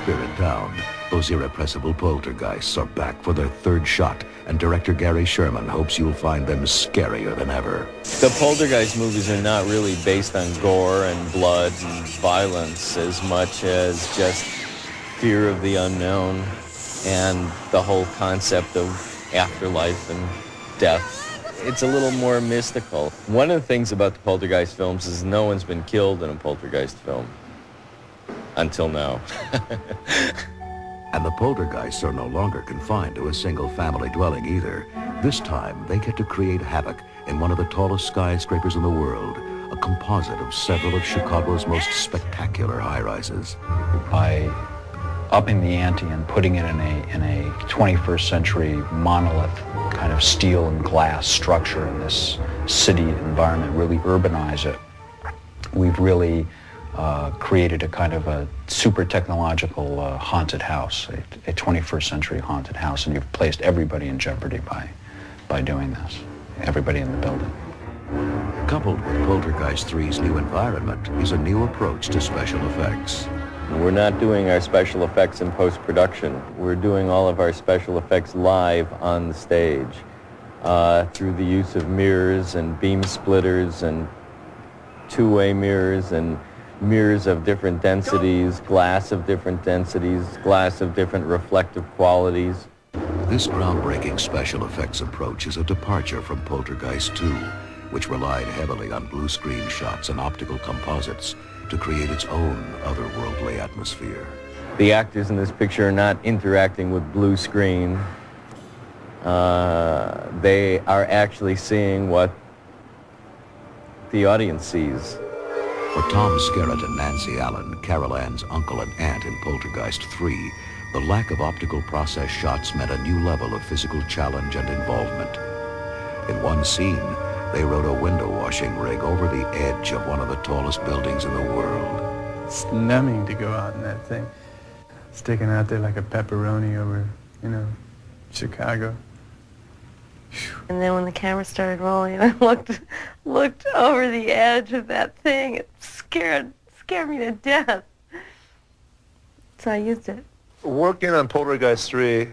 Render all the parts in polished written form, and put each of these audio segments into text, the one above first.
spirit down, those irrepressible poltergeists are back for their third shot, and director Gary Sherman hopes you'll find them scarier than ever. The Poltergeist movies are not really based on gore and blood and violence as much as just fear of the unknown and the whole concept of afterlife and death. It's a little more mystical. One of the things about the Poltergeist films is no one's been killed in a Poltergeist film. Until now. And the poltergeists are no longer confined to a single family dwelling either. This time, they get to create havoc in one of the tallest skyscrapers in the world, a composite of several of Chicago's most spectacular high-rises. By upping the ante and putting it in a 21st century monolith kind of steel and glass structure in this city environment, really urbanize it, we've really created a kind of a super technological haunted house, a 21st century haunted house, and you've placed everybody in jeopardy by doing this, everybody in the building. Coupled with Poltergeist 3's new environment is a new approach to special effects. We're not doing our special effects in post-production. We're doing all of our special effects live on the stage through the use of mirrors and beam splitters and two-way mirrors and mirrors of different densities, glass of different densities, glass of different reflective qualities. This groundbreaking special effects approach is a departure from Poltergeist 2, which relied heavily on blue screen shots and optical composites to create its own otherworldly atmosphere. The actors in this picture are not interacting with blue screen. They are actually seeing what the audience sees. For Tom Skerritt and Nancy Allen, Carol Ann's uncle and aunt in Poltergeist 3, the lack of optical process shots meant a new level of physical challenge and involvement. In one scene, they rode a window washing rig over the edge of one of the tallest buildings in the world. It's numbing to go out in that thing, sticking out there like a pepperoni over, Chicago. And then when the camera started rolling, I looked over the edge of that thing. It scared me to death. So I used it. Working on Poltergeist 3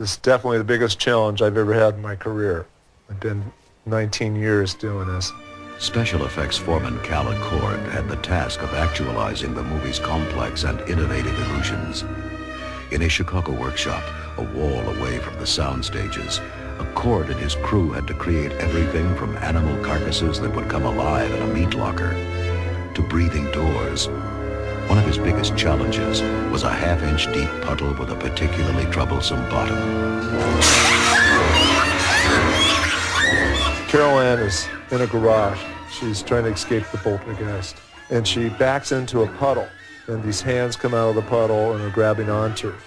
is definitely the biggest challenge I've ever had in my career. I've been 19 years doing this. Special effects foreman Cal Accord had the task of actualizing the movie's complex and innovative illusions. In his Chicago workshop, a wall away from the sound stages, Accord and his crew had to create everything from animal carcasses that would come alive in a meat locker to breathing doors. One of his biggest challenges was a half-inch deep puddle with a particularly troublesome bottom. Carol Ann is in a garage. She's trying to escape the poltergeist. And she backs into a puddle. And these hands come out of the puddle and are grabbing onto her.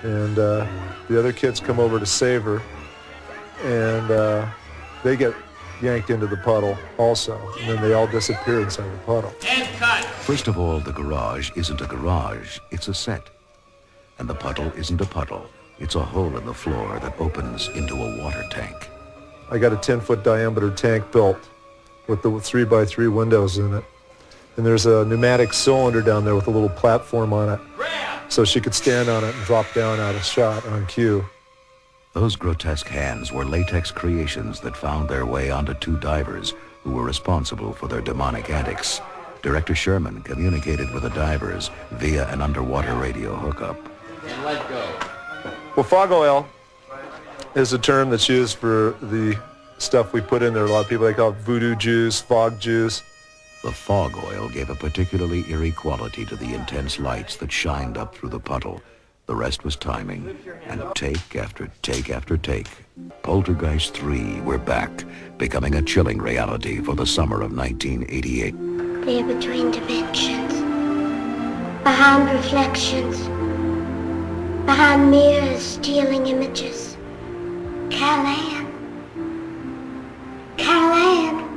And the other kids come over to save her. And they get yanked into the puddle also. And then they all disappear inside the puddle. First of all, the garage isn't a garage, it's a set. And the puddle isn't a puddle. It's a hole in the floor that opens into a water tank. I got a 10-foot diameter tank built with the 3x3 windows in it. And there's a pneumatic cylinder down there with a little platform on it. So she could stand on it and drop down out of shot on cue. Those grotesque hands were latex creations that found their way onto two divers who were responsible for their demonic antics. Director Sherman communicated with the divers via an underwater radio hookup. And let go. Well, fog oil is a term that's used for the stuff we put in there. A lot of people, they call it voodoo juice, fog juice. The fog oil gave a particularly eerie quality to the intense lights that shined up through the puddle. The rest was timing, and take after take after take. Poltergeist 3, we're back, becoming a chilling reality for the summer of 1988. They're between dimensions, behind reflections, behind mirrors stealing images. Carol Ann. Carol Ann.